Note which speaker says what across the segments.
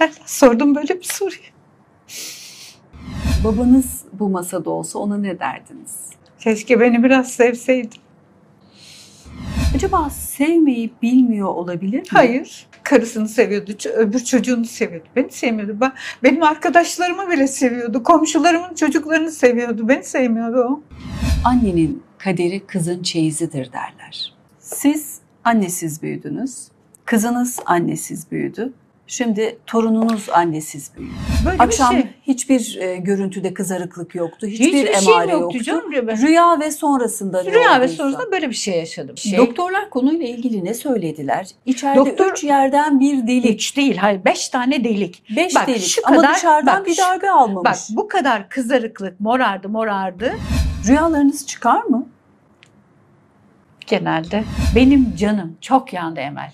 Speaker 1: Ben sordum böyle bir soruyu.
Speaker 2: Babanız bu masada olsa ona ne derdiniz?
Speaker 1: Keşke beni biraz sevseydi.
Speaker 2: Acaba sevmeyi bilmiyor olabilir mi?
Speaker 1: Hayır. Karısını seviyordu, öbür çocuğunu seviyordu. Beni sevmiyordu. Benim arkadaşlarımı bile seviyordu. Komşularımın çocuklarını seviyordu. Beni sevmiyordu o.
Speaker 2: Annenin kaderi kızın çeyizidir derler. Siz annesiz büyüdünüz. Kızınız annesiz büyüdü. Şimdi torununuz annesiz büyüdü.
Speaker 1: Böyle
Speaker 2: Akşam
Speaker 1: bir şey.
Speaker 2: hiçbir görüntüde kızarıklık yoktu. Hiçbir
Speaker 1: Hiçbir
Speaker 2: emare
Speaker 1: şeyim yoktu
Speaker 2: yoktu.
Speaker 1: canım.
Speaker 2: Rüya ve sonrasında ne
Speaker 1: Rüya ve
Speaker 2: olduysa.
Speaker 1: sonrasında böyle bir şey yaşadım.
Speaker 2: Doktorlar konuyla ilgili ne söylediler? İçeride
Speaker 1: Doktor-
Speaker 2: 3 yerden bir delik.
Speaker 1: 3 değil, hayır 5 tane delik.
Speaker 2: 5
Speaker 1: Bak,
Speaker 2: delik
Speaker 1: şu
Speaker 2: ama
Speaker 1: kadar-
Speaker 2: dışarıdan
Speaker 1: bak,
Speaker 2: bir darbe almamış.
Speaker 1: Bak bu kadar kızarıklık, morardı.
Speaker 2: Rüyalarınız çıkar mı?
Speaker 1: Genelde benim canım çok yandı Emel.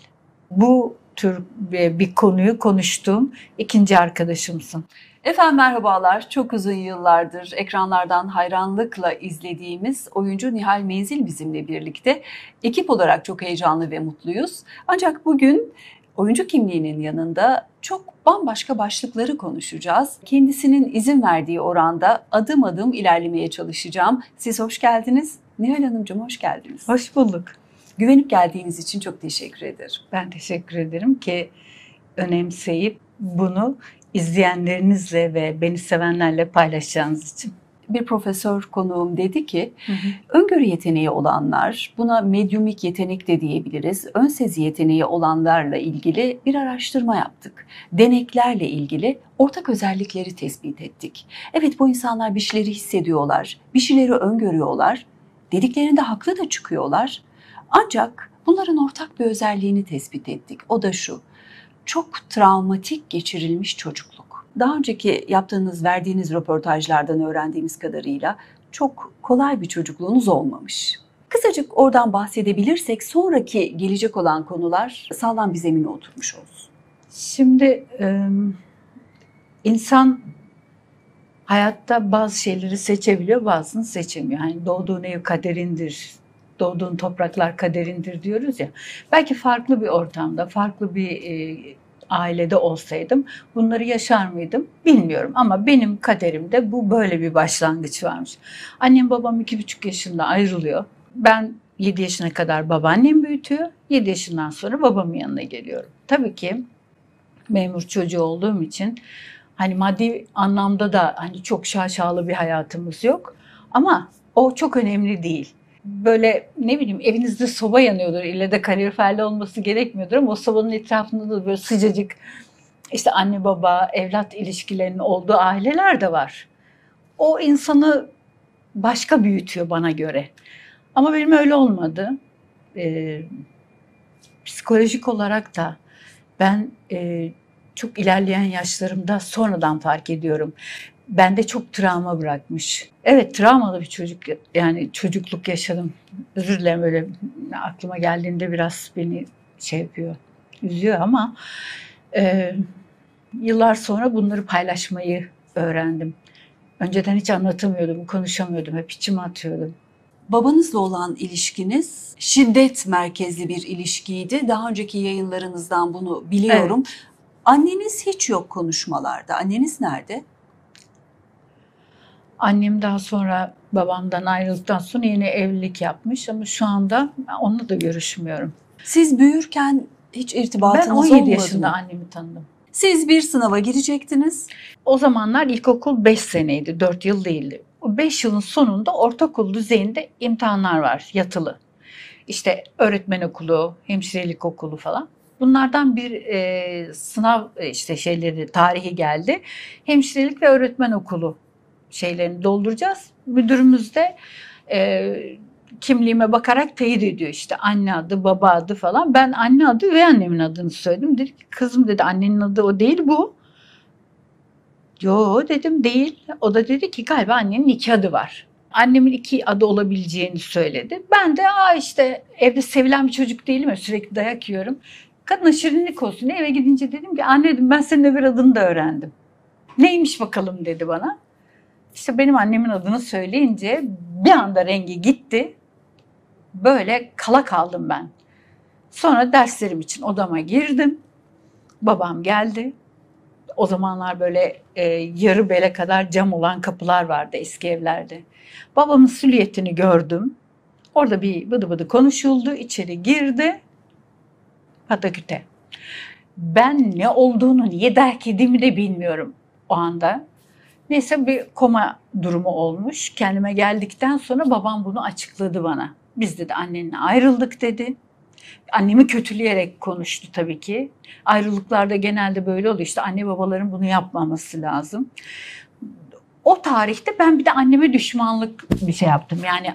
Speaker 1: Bu tür bir konuyu konuştuğum ikinci arkadaşımsın.
Speaker 2: Efendim merhabalar. Çok uzun yıllardır ekranlardan hayranlıkla izlediğimiz oyuncu Nihal Menzil bizimle birlikte. Ekip olarak çok heyecanlı ve mutluyuz. Ancak bugün oyuncu kimliğinin yanında çok bambaşka başlıkları konuşacağız. Kendisinin izin verdiği oranda adım adım ilerlemeye çalışacağım. Siz hoş geldiniz. Nihal Hanımcığım hoş geldiniz.
Speaker 1: Hoş bulduk.
Speaker 2: Güvenip geldiğiniz için çok teşekkür ederim.
Speaker 1: Ben teşekkür ederim ki önemseyip bunu izleyenlerinizle ve beni sevenlerle paylaşacağınız için.
Speaker 2: Bir profesör konuğum dedi ki, öngörü yeteneği olanlar, buna medyumik yetenek de diyebiliriz, ön sezi yeteneği olanlarla ilgili bir araştırma yaptık. Deneklerle ilgili ortak özellikleri tespit ettik. Evet, bu insanlar bir şeyleri hissediyorlar, bir şeyleri öngörüyorlar, dediklerinde haklı da çıkıyorlar. Ancak bunların ortak bir özelliğini tespit ettik. O da şu, çok travmatik geçirilmiş çocukluk. Daha önceki yaptığınız, verdiğiniz röportajlardan öğrendiğimiz kadarıyla çok kolay bir çocukluğunuz olmamış. Kısacık oradan bahsedebilirsek sonraki gelecek olan konular sağlam bir zemine oturmuş olsun.
Speaker 1: Şimdi insan hayatta bazı şeyleri seçebiliyor, bazısını seçemiyor. Yani doğduğun ev kaderindir, doğduğun topraklar kaderindir diyoruz ya. Belki farklı bir ortamda, farklı bir ailede olsaydım bunları yaşar mıydım bilmiyorum. Ama benim kaderimde bu böyle bir başlangıç varmış. Annem babam 2,5 yaşında ayrılıyor. Ben 7 yaşına kadar babaannem büyütüyor. 7 yaşından sonra babamın yanına geliyorum. Tabii ki memur çocuğu olduğum için hani maddi anlamda da hani çok şaşalı bir hayatımız yok. Ama o çok önemli değil. Böyle ne bileyim evinizde soba yanıyordur. İlle de kaloriferli olması gerekmiyordur ama o sobanın etrafında da böyle sıcacık işte anne baba evlat ilişkilerinin olduğu aileler de var. O insanı başka büyütüyor bana göre. Ama benim öyle olmadı. Psikolojik olarak da ben çok ilerleyen yaşlarımda sonradan fark ediyorum. Bende çok travma bırakmış. Evet, travmalı bir çocukluk yaşadım. Özür dilerim, öyle aklıma geldiğinde biraz beni şey yapıyor, üzüyor ama yıllar sonra bunları paylaşmayı öğrendim. Önceden hiç anlatamıyordum, konuşamıyordum, hep içime atıyordum.
Speaker 2: Babanızla olan ilişkiniz şiddet merkezli bir ilişkiydi. Daha önceki yayınlarınızdan bunu biliyorum. Evet. Anneniz hiç yok konuşmalarda. Anneniz nerede?
Speaker 1: Annem daha sonra babamdan ayrıldıktan sonra yine evlilik yapmış ama şu anda onunla da görüşmüyorum.
Speaker 2: Siz büyürken hiç irtibatınız olmadı mı?
Speaker 1: Ben 17 yaşında annemi tanıdım.
Speaker 2: Siz bir sınava girecektiniz.
Speaker 1: O zamanlar ilkokul 5 seneydi, 4 yıl değildi. O 5 yılın sonunda ortaokul düzeyinde imtihanlar var, yatılı. İşte öğretmen okulu, hemşirelik okulu falan. Bunlardan bir sınav tarihi geldi. Hemşirelik ve öğretmen okulu şeylerini dolduracağız. Müdürümüz de kimliğime bakarak teyit ediyor, işte anne adı, baba adı falan. Ben anne adı ve annemin adını söyledim. Dedi ki kızım, dedi, annenin adı o değil bu. Yo dedim, değil. O da dedi ki galiba annenin 2 adı var. Annemin 2 adı olabileceğini söyledi. Ben de işte evde sevilen bir çocuk değilim ya, sürekli dayak yiyorum. Kadına şirinlik olsun eve gidince dedim ki anne, dedim, ben senin öbür adını da öğrendim. Neymiş bakalım dedi bana. İşte benim annemin adını söyleyince bir anda rengi gitti. Böyle kala kaldım ben. Sonra derslerim için odama girdim. Babam geldi. O zamanlar böyle yarı bele kadar cam olan kapılar vardı eski evlerde. Babamın silüetini gördüm. Orada bir bıdı bıdı konuşuldu. İçeri girdi. Pataküte. Ben ne olduğunu, niye dayak yediğimi de bilmiyorum o anda. Neyse bir koma durumu olmuş. Kendime geldikten sonra babam bunu açıkladı bana. Biz dedi annenle ayrıldık dedi. Annemi kötüleyerek konuştu tabii ki. Ayrılıklarda genelde böyle oluyor. İşte anne babaların bunu yapmaması lazım. O tarihte ben bir de anneme düşmanlık bir şey yaptım. Yani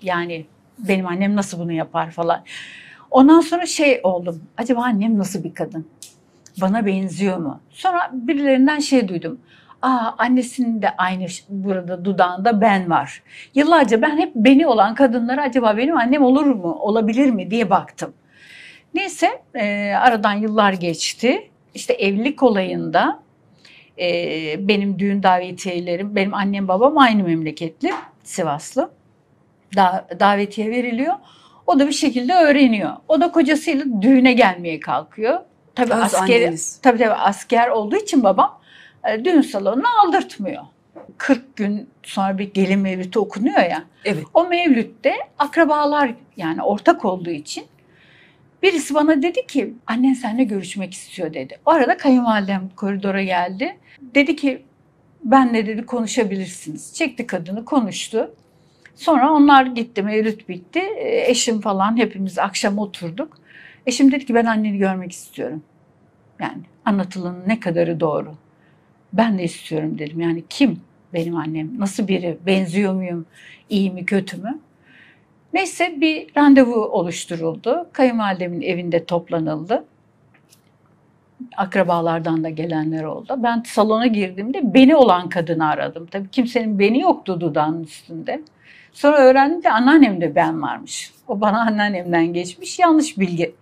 Speaker 1: yani benim annem nasıl bunu yapar falan. Ondan sonra şey oldum. Acaba annem nasıl bir kadın? Bana benziyor mu? Sonra birilerinden şey duydum. Annesinin de aynı burada dudağında ben var. Yıllarca ben hep beni olan kadınlara acaba benim annem olur mu, olabilir mi diye baktım. Neyse aradan yıllar geçti. İşte evlilik olayında benim düğün davetiyelerim, benim annem babam aynı memleketli, Sivaslı. Davetiye veriliyor. O da bir şekilde öğreniyor. O da kocasıyla düğüne gelmeye kalkıyor. Tabii tabii asker olduğu için babam düğün salonuna aldırtmıyor. 40 gün sonra bir gelin mevlütü okunuyor ya.
Speaker 2: Evet.
Speaker 1: O mevlütte akrabalar yani ortak olduğu için birisi bana dedi ki annen seninle görüşmek istiyor dedi. O arada kayınvalidem koridora geldi. Dedi ki benle dedi konuşabilirsiniz. Çekti kadını konuştu. Sonra onlar gitti, mevlüt bitti. Eşim falan hepimiz akşam oturduk. Eşim dedi ki ben anneni görmek istiyorum. Yani anlatılanın ne kadarı doğru. Ben de istiyorum dedim. Yani kim benim annem? Nasıl biri? Benziyor muyum? İyi mi kötü mü? Neyse bir randevu oluşturuldu. Kayınvalidemin evinde toplanıldı. Akrabalardan da gelenler oldu. Ben salona girdiğimde beni olan kadını aradım. Tabii kimsenin beni yoktu dudağının üstünde. Sonra öğrendim ki anneannemde ben varmış. O bana anneannemden geçmiş yanlış bilgi.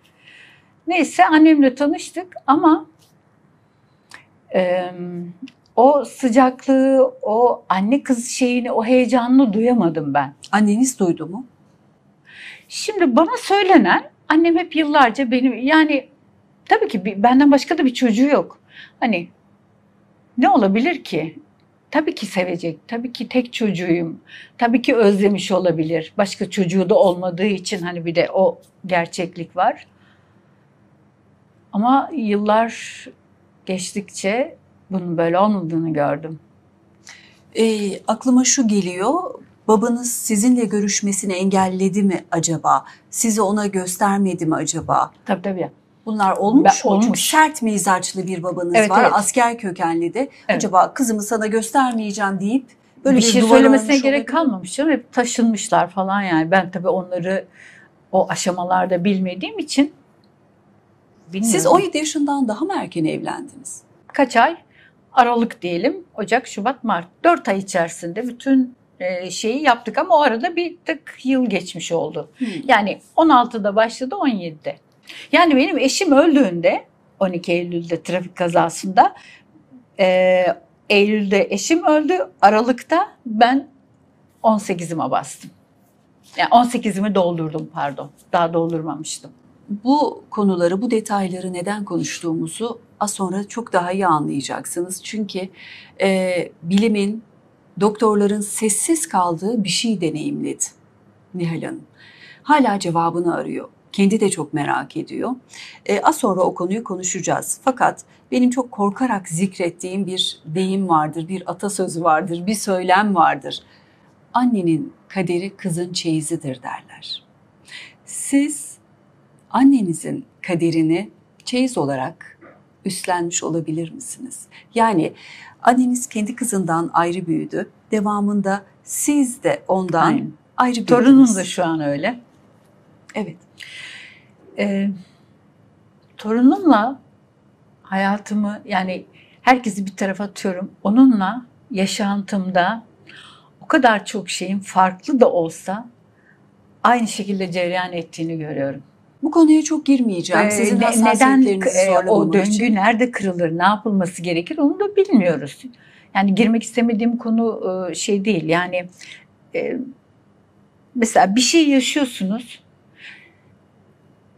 Speaker 1: Neyse annemle tanıştık ama o sıcaklığı, o anne kız şeyini, o heyecanını duyamadım ben.
Speaker 2: Anneniz duydu mu?
Speaker 1: Şimdi bana söylenen annem hep yıllarca benim yani tabii ki benden başka da bir çocuğu yok. Hani ne olabilir ki? Tabii ki sevecek. Tabii ki tek çocuğuyum. Tabii ki özlemiş olabilir. Başka çocuğu da olmadığı için hani bir de o gerçeklik var. Ama yıllar geçtikçe bunun böyle olmadığını gördüm.
Speaker 2: Aklıma şu geliyor. Babanız sizinle görüşmesini engelledi mi acaba? Sizi ona göstermedi mi acaba?
Speaker 1: Tabii.
Speaker 2: Bunlar olmuş mu?
Speaker 1: Olmuş.
Speaker 2: Çünkü sert mizaçlı bir babanız
Speaker 1: Evet,
Speaker 2: var.
Speaker 1: evet.
Speaker 2: Asker kökenli de.
Speaker 1: Evet.
Speaker 2: Acaba kızımı sana göstermeyeceğim deyip böyle
Speaker 1: Bir şey
Speaker 2: duvar
Speaker 1: söylemesine
Speaker 2: örmüş
Speaker 1: gerek
Speaker 2: olabilir mi?
Speaker 1: kalmamış canım. Hep taşınmışlar falan yani. Ben tabii onları o aşamalarda bilmediğim için bilmiyorum.
Speaker 2: Siz 17 yaşından daha mı erken evlendiniz?
Speaker 1: Kaç ay? Aralık diyelim. Ocak, Şubat, Mart. 4 ay içerisinde bütün şeyi yaptık ama o arada bir tık yıl geçmiş oldu. Yani 16'da başladı, 17'de. Yani benim eşim öldüğünde 12 Eylül'de trafik kazasında Eylül'de eşim öldü. Aralık'ta ben 18'ime bastım. Yani 18'imi doldurdum pardon. Daha doldurmamıştım.
Speaker 2: Bu konuları, bu detayları neden konuştuğumuzu az sonra çok daha iyi anlayacaksınız. Çünkü bilimin, doktorların sessiz kaldığı bir şey deneyimledi Nihal Hanım. Hala cevabını arıyor. Kendi de çok merak ediyor. Az sonra o konuyu konuşacağız. Fakat benim çok korkarak zikrettiğim bir deyim vardır, bir atasözü vardır, bir söylem vardır. Annenin kaderi kızın çeyizidir derler. Siz annenizin kaderini çeyiz olarak üstlenmiş olabilir misiniz? Yani anneniz kendi kızından ayrı büyüdü. Devamında siz de ondan
Speaker 1: Aynen.
Speaker 2: ayrı büyüdünüz.
Speaker 1: Torunum da şu an öyle.
Speaker 2: Evet.
Speaker 1: Torunumla hayatımı yani herkesi bir tarafa atıyorum. Onunla yaşantımda o kadar çok şeyin farklı da olsa aynı şekilde cereyan ettiğini görüyorum.
Speaker 2: Bu konuya çok girmeyeceğim. Sizin hassasiyetlerinizi
Speaker 1: Neden o
Speaker 2: zorlamamak
Speaker 1: döngü
Speaker 2: için.
Speaker 1: nerede kırılır, ne yapılması gerekir onu da bilmiyoruz. Yani girmek istemediğim konu şey değil. Yani mesela bir şey yaşıyorsunuz.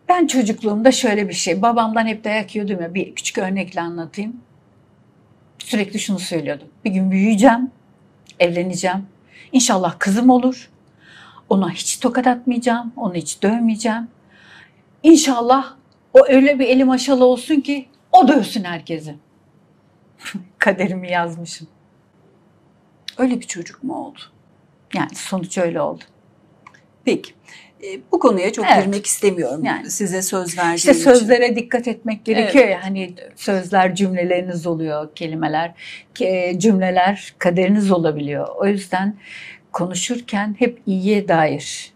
Speaker 1: Ben çocukluğumda şöyle bir şey, babamdan hep dayak yiyordum ya, bir küçük örnekle anlatayım. Sürekli şunu söylüyordum. Bir gün büyüyeceğim, evleneceğim. İnşallah kızım olur. Ona hiç tokat atmayacağım, onu hiç dövmeyeceğim. İnşallah o öyle bir eli maşalı olsun ki o dövsün herkesi. Kaderimi yazmışım.
Speaker 2: Öyle bir çocuk mu oldu?
Speaker 1: Yani sonuç öyle oldu.
Speaker 2: Peki. Bu konuya çok
Speaker 1: Evet.
Speaker 2: girmek istemiyorum.
Speaker 1: Yani.
Speaker 2: Size söz verdiğim
Speaker 1: İşte
Speaker 2: için.
Speaker 1: sözlere dikkat etmek gerekiyor
Speaker 2: Evet.
Speaker 1: ya. Hani sözler cümleleriniz oluyor, kelimeler, cümleler kaderiniz olabiliyor. O yüzden konuşurken hep iyiye dair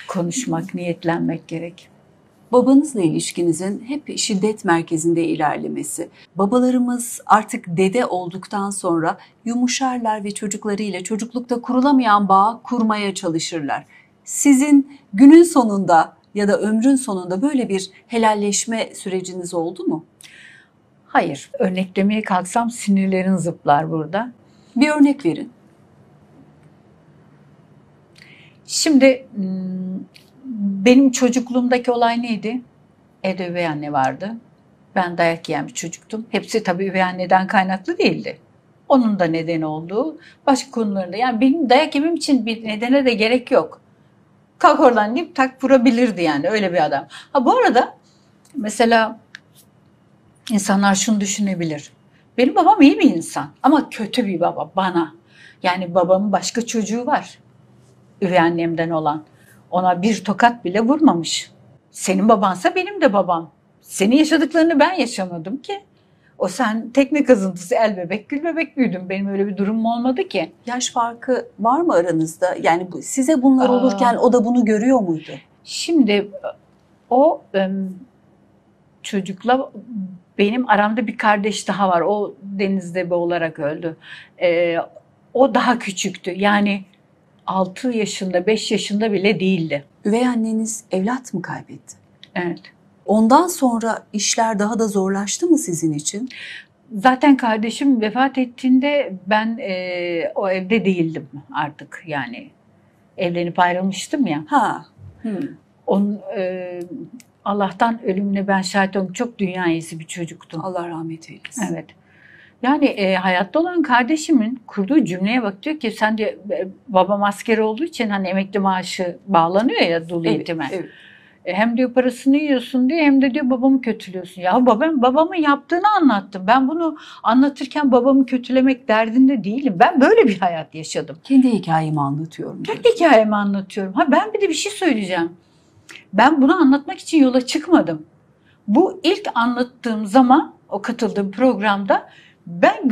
Speaker 1: konuşmak, niyetlenmek gerek.
Speaker 2: Babanızla ilişkinizin hep şiddet merkezinde ilerlemesi. Babalarımız artık dede olduktan sonra yumuşarlar ve çocuklarıyla çocuklukta kurulamayan bağı kurmaya çalışırlar. Sizin günün sonunda ya da ömrün sonunda böyle bir helalleşme süreciniz oldu mu?
Speaker 1: Hayır, örneklemeye kalksam sinirlerin zıplar burada.
Speaker 2: Bir örnek verin.
Speaker 1: Şimdi benim çocukluğumdaki olay neydi? Evde üvey anne vardı. Ben dayak yiyen bir çocuktum. Hepsi tabii üvey anneden kaynaklı değildi. Onun da nedeni olduğu başka konularında. Yani benim dayak yemem için bir nedene de gerek yok. Kalk oradan deyip tak vurabilirdi yani öyle bir adam. Ha bu arada mesela insanlar şunu düşünebilir. Benim babam iyi bir insan ama kötü bir baba bana. Yani babamın başka çocuğu var. Üvey annemden olan. Ona bir tokat bile vurmamış. Senin babansa benim de babam. Senin yaşadıklarını ben yaşamadım ki. O sen tekne kazıntısı el bebek gül bebek büyüdüm. Benim öyle bir durumum olmadı ki.
Speaker 2: Yaş farkı var mı aranızda? Yani size bunlar olurken o da bunu görüyor muydu?
Speaker 1: Şimdi o çocukla benim aramda bir kardeş daha var. O denizde boğularak öldü. O daha küçüktü. Yani 6 yaşında, 5 yaşında bile değildi.
Speaker 2: Üvey anneniz evlat mı kaybetti?
Speaker 1: Evet.
Speaker 2: Ondan sonra işler daha da zorlaştı mı sizin için?
Speaker 1: Zaten kardeşim vefat ettiğinde ben o evde değildim artık. Yani evlenip ayrılmıştım ya.
Speaker 2: Ha.
Speaker 1: Onun, Allah'tan ölümüne ben şahit oldum. Çok dünya iyisi bir çocuktu.
Speaker 2: Allah rahmet eylesin.
Speaker 1: Evet. Yani hayatta olan kardeşimin kurduğu cümleye bak, diyor ki sen de babam asker olduğu için hani emekli maaşı bağlanıyor ya dul eğitime.
Speaker 2: Evet.
Speaker 1: Hem diyor parasını yiyorsun diyor hem de diyor babamı kötülüyorsun. Ya babamın yaptığını anlattım. Ben bunu anlatırken babamı kötülemek derdinde değilim. Ben böyle bir hayat yaşadım.
Speaker 2: Kendi hikayemi anlatıyorum.
Speaker 1: Kendi hikayemi anlatıyorum. Ha ben bir de bir şey söyleyeceğim. Ben bunu anlatmak için yola çıkmadım. Bu ilk anlattığım zaman o katıldığım programda ben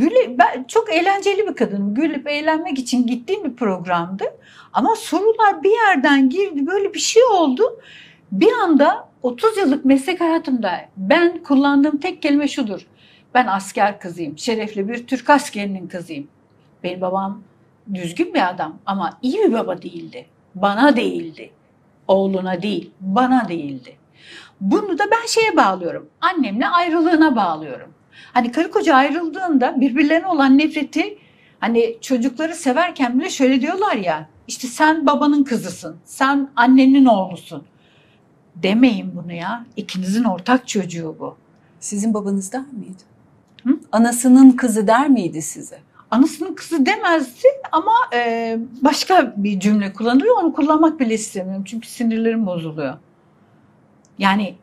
Speaker 1: çok eğlenceli bir kadınım. Gülüp eğlenmek için gittiğim bir programdı. Ama sorular bir yerden girdi. Böyle bir şey oldu. Bir anda 30 yıllık meslek hayatımda ben kullandığım tek kelime şudur. Ben asker kızıyım. Şerefli bir Türk askerinin kızıyım. Benim babam düzgün bir adam ama iyi bir baba değildi. Bana değildi. Oğluna değil, bana değildi. Bunu da ben şeye bağlıyorum. Annemle ayrılığına bağlıyorum. Hani karı koca ayrıldığında birbirlerine olan nefreti, hani çocukları severken bile şöyle diyorlar ya. İşte sen babanın kızısın, sen annenin oğlusun. Demeyin bunu ya. İkinizin ortak çocuğu bu.
Speaker 2: Sizin babanız der miydi?
Speaker 1: Hı?
Speaker 2: Anasının kızı der miydi size?
Speaker 1: Anasının kızı demezdi ama başka bir cümle kullanılıyor. Onu kullanmak bile istemiyorum. Çünkü sinirlerim bozuluyor. Yani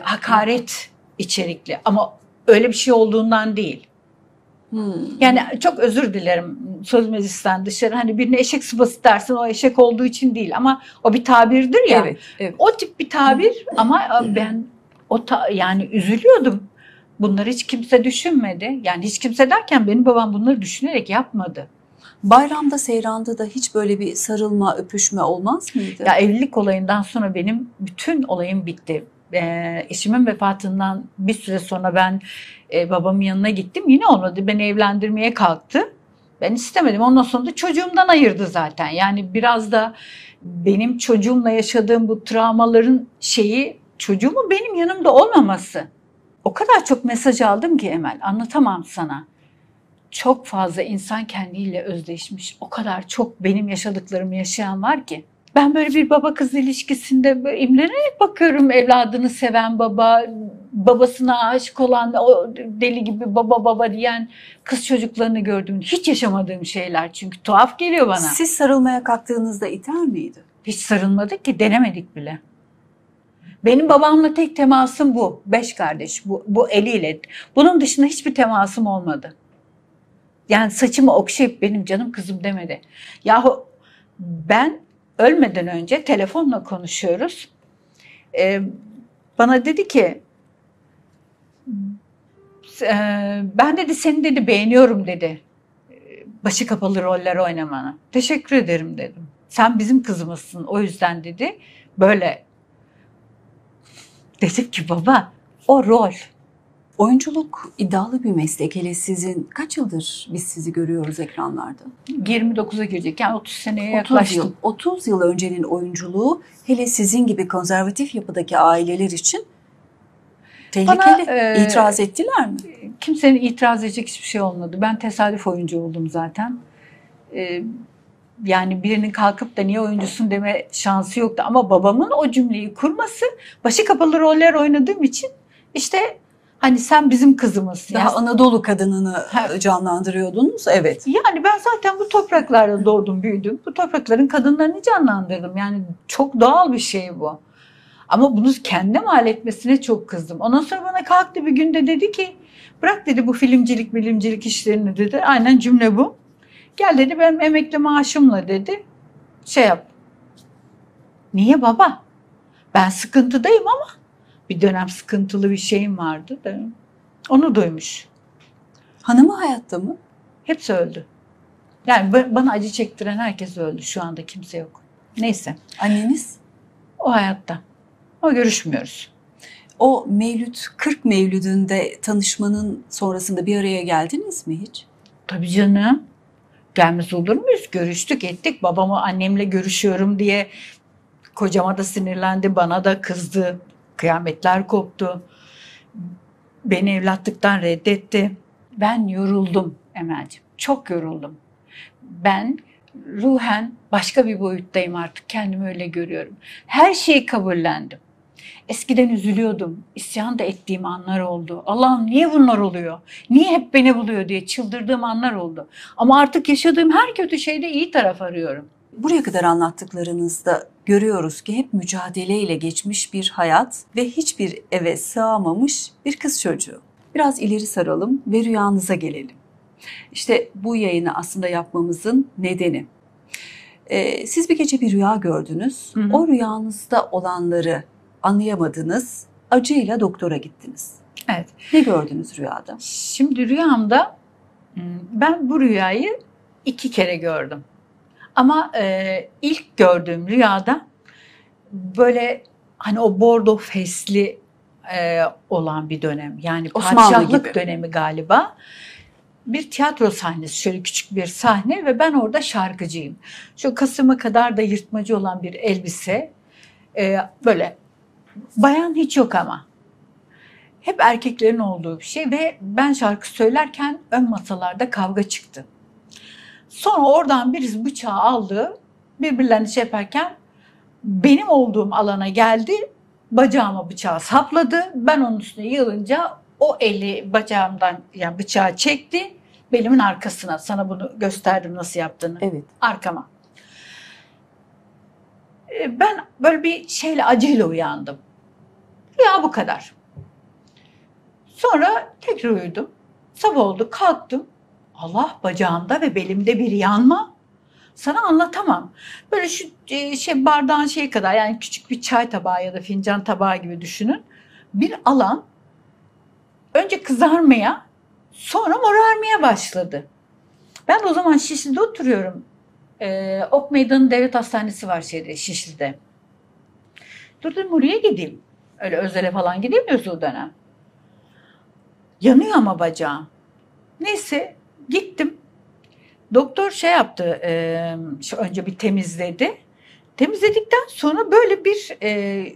Speaker 1: hakaret içerikli ama öyle bir şey olduğundan değil. Yani çok özür dilerim söz meclisten dışarı. Hani birine eşek sıpası dersin, o eşek olduğu için değil ama o bir tabirdir ya.
Speaker 2: Evet.
Speaker 1: O tip bir tabir ama ben yani üzülüyordum. Bunları hiç kimse düşünmedi. Yani hiç kimse derken benim babam bunları düşünerek yapmadı.
Speaker 2: Bayramda, seyranda da hiç böyle bir sarılma, öpüşme olmaz mıydı?
Speaker 1: Ya evlilik olayından sonra benim bütün olayım bitti. Eşimin vefatından bir süre sonra ben babamın yanına gittim. Yine olmadı. Beni evlendirmeye kalktı. Ben istemedim. Ondan sonra da çocuğumdan ayırdı zaten. Yani biraz da benim çocuğumla yaşadığım bu travmaların çocuğumun benim yanımda olmaması. O kadar çok mesaj aldım ki Emel, anlatamam sana. Çok fazla insan kendiyle özdeşmiş. O kadar çok benim yaşadıklarımı yaşayan var ki. Ben böyle bir baba kız ilişkisinde böyle imrenerek bakıyorum, evladını seven baba, babasına aşık olan, o deli gibi baba baba diyen kız çocuklarını gördüm. Hiç yaşamadığım şeyler, çünkü tuhaf geliyor bana.
Speaker 2: Siz sarılmaya kalktığınızda iter miydi?
Speaker 1: Hiç sarılmadık ki, denemedik bile. Benim babamla tek temasım bu. 5 kardeş, bu eliyle. Bunun dışında hiçbir temasım olmadı. Yani saçımı okşayıp benim canım kızım demedi. Yahu ben ölmeden önce telefonla konuşuyoruz. Bana dedi ki, ben dedi seni dedi beğeniyorum dedi. Başı kapalı roller oynamanı. Teşekkür ederim dedim. Sen bizim kızımızsın, o yüzden dedi. Böyle dedim ki baba, o rol.
Speaker 2: Oyunculuk iddialı bir meslek. Hele sizin, kaç yıldır biz sizi görüyoruz ekranlarda?
Speaker 1: 29'a girecek, yani 30 seneye
Speaker 2: 30
Speaker 1: yaklaştım.
Speaker 2: yıl. 30 yıl öncenin oyunculuğu hele sizin gibi konservatif yapıdaki aileler için tehlikeli.
Speaker 1: Bana,
Speaker 2: İtiraz ettiler mi?
Speaker 1: Kimsenin itiraz edecek hiçbir şey olmadı. Ben tesadüf oyuncu oldum zaten. Yani birinin kalkıp da niye oyuncusun deme şansı yoktu. Ama babamın o cümleyi kurması, başı kapalı roller oynadığım için, işte hani sen bizim kızımızsın.
Speaker 2: Daha Anadolu kadınını canlandırıyordunuz. Evet.
Speaker 1: Yani ben zaten bu topraklarda doğdum, büyüdüm. Bu toprakların kadınlarını canlandırdım. Yani çok doğal bir şey bu. Ama bunu kendine mal etmesine çok kızdım. Ondan sonra bana kalktı bir günde, dedi ki bırak dedi bu filmcilik işlerini dedi. Aynen cümle bu. Gel dedi benim emekli maaşımla dedi şey yap. Niye baba? Ben sıkıntıdayım ama bir dönem sıkıntılı bir şeyim vardı da onu duymuş.
Speaker 2: Hanımı hayatta mı?
Speaker 1: Hepsi öldü. Yani bana acı çektiren herkes öldü. Şu anda kimse yok. Neyse.
Speaker 2: Anneniz?
Speaker 1: O hayatta. O görüşmüyoruz.
Speaker 2: O Mevlüt, 40 Mevlüd'ünde tanışmanın sonrasında bir araya geldiniz mi hiç?
Speaker 1: Tabii canım. Gelmez olur muyuz? Görüştük ettik. Babamı annemle görüşüyorum diye kocama da sinirlendi. Bana da kızdı. Kıyametler koptu. Beni evlatlıktan reddetti. Ben yoruldum Emel'ciğim. Çok yoruldum. Ben ruhen başka bir boyuttayım artık. Kendimi öyle görüyorum. Her şeyi kabullendim. Eskiden üzülüyordum. İsyan da ettiğim anlar oldu. Allah'ım niye bunlar oluyor? Niye hep beni buluyor diye çıldırdığım anlar oldu. Ama artık yaşadığım her kötü şeyde iyi taraf arıyorum.
Speaker 2: Buraya kadar anlattıklarınızda görüyoruz ki hep mücadeleyle geçmiş bir hayat ve hiçbir eve sığamamış bir kız çocuğu. Biraz ileri saralım ve rüyanıza gelelim. İşte bu yayını aslında yapmamızın nedeni. Siz bir gece bir rüya gördünüz.
Speaker 1: Hı hı.
Speaker 2: O rüyanızda olanları anlayamadınız. Acıyla doktora gittiniz.
Speaker 1: Evet.
Speaker 2: Ne gördünüz rüyada?
Speaker 1: Şimdi rüyamda ben bu rüyayı 2 kere gördüm. Ama ilk gördüğüm rüyada böyle hani o bordo fesli olan bir dönem. Yani
Speaker 2: Osmanlı
Speaker 1: padişahlık
Speaker 2: gibi.
Speaker 1: dönemi galiba. Bir tiyatro sahnesi, şöyle küçük bir sahne ve ben orada şarkıcıyım. Şu kasıma kadar da yırtmacı olan bir elbise. Böyle bayan hiç yok ama. Hep erkeklerin olduğu bir şey ve ben şarkı söylerken ön masalarda kavga çıktı. Sonra oradan birisi bıçağı aldı, birbirlerini şey yaparken benim olduğum alana geldi, bacağıma bıçağı sapladı. Ben onun üstüne yığılınca o eli bacağımdan, yani bıçağı çekti, belimin arkasına. Sana bunu gösterdim nasıl yaptığını.
Speaker 2: Evet.
Speaker 1: Arkama. Ben böyle bir şeyle, acıyla uyandım. Ya bu kadar. Sonra tekrar uyudum. Sabah oldu, kalktım. Allah, bacağımda ve belimde bir yanma. Sana anlatamam. Böyle şu bardağın şey kadar, yani küçük bir çay tabağı ya da fincan tabağı gibi düşünün. Bir alan önce kızarmaya, sonra morarmaya başladı. Ben de o zaman Şişli'de oturuyorum. Ok Meydanı Devlet Hastanesi var Şişli'de. Durdum, oraya gideyim. Öyle özele falan gidemiyoruz o dönem. Yanıyor ama bacağım. Neyse gittim. Doktor şey yaptı, önce bir temizledi. Temizledikten sonra böyle bir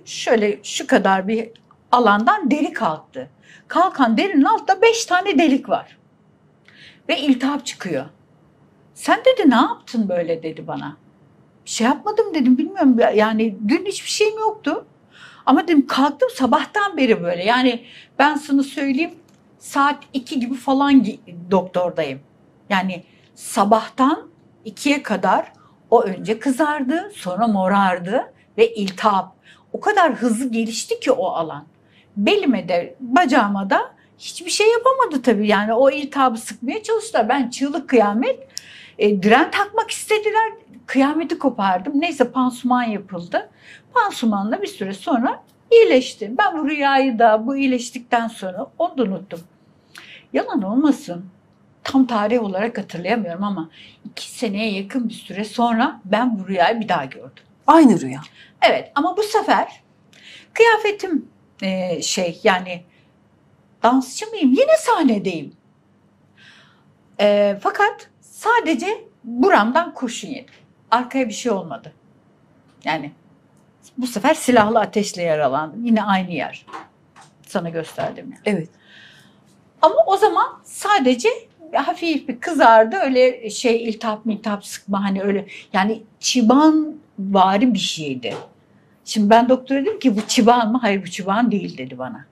Speaker 1: şöyle şu kadar bir alandan deri kalktı. Kalkan derinin altta 5 tane delik var. Ve iltihap çıkıyor. Sen dedi ne yaptın böyle dedi bana. bir şey yapmadım dedim, bilmiyorum yani dün hiçbir şeyim yoktu. Ama dedim kalktım sabahtan beri böyle, yani ben sana söyleyeyim saat 2 gibi falan doktordayım. Yani sabahtan 2'ye kadar o önce kızardı, sonra morardı ve iltihap. O kadar hızlı gelişti ki o alan. Belime de bacağıma da hiçbir şey yapamadı tabii. Yani o iltihabı sıkmaya çalıştılar. Ben çığlık kıyamet, diren takmak istediler. Kıyameti kopardım. Neyse pansuman yapıldı. Pansumanla bir süre sonra iyileşti. Ben bu rüyayı da bu iyileştikten sonra onu da unuttum. Yalan olmasın, tam tarih olarak hatırlayamıyorum ama 2 seneye yakın bir süre sonra ben bu rüyayı bir daha gördüm.
Speaker 2: Aynı rüya.
Speaker 1: Evet, ama bu sefer kıyafetim yani dansçı mıyım? Yine sahnedeyim. Fakat sadece buramdan kurşun yedim. Arkaya bir şey olmadı. Yani bu sefer silahlı ateşle yaralandım. Yine aynı yer. Sana gösterdim yani.
Speaker 2: Evet.
Speaker 1: Ama o zaman sadece hafif bir kızardı. Öyle iltihap sıkma, hani öyle yani çıban vari bir şeydi. Şimdi ben doktora dedim ki bu çıban mı? Hayır, bu çıban değil dedi bana.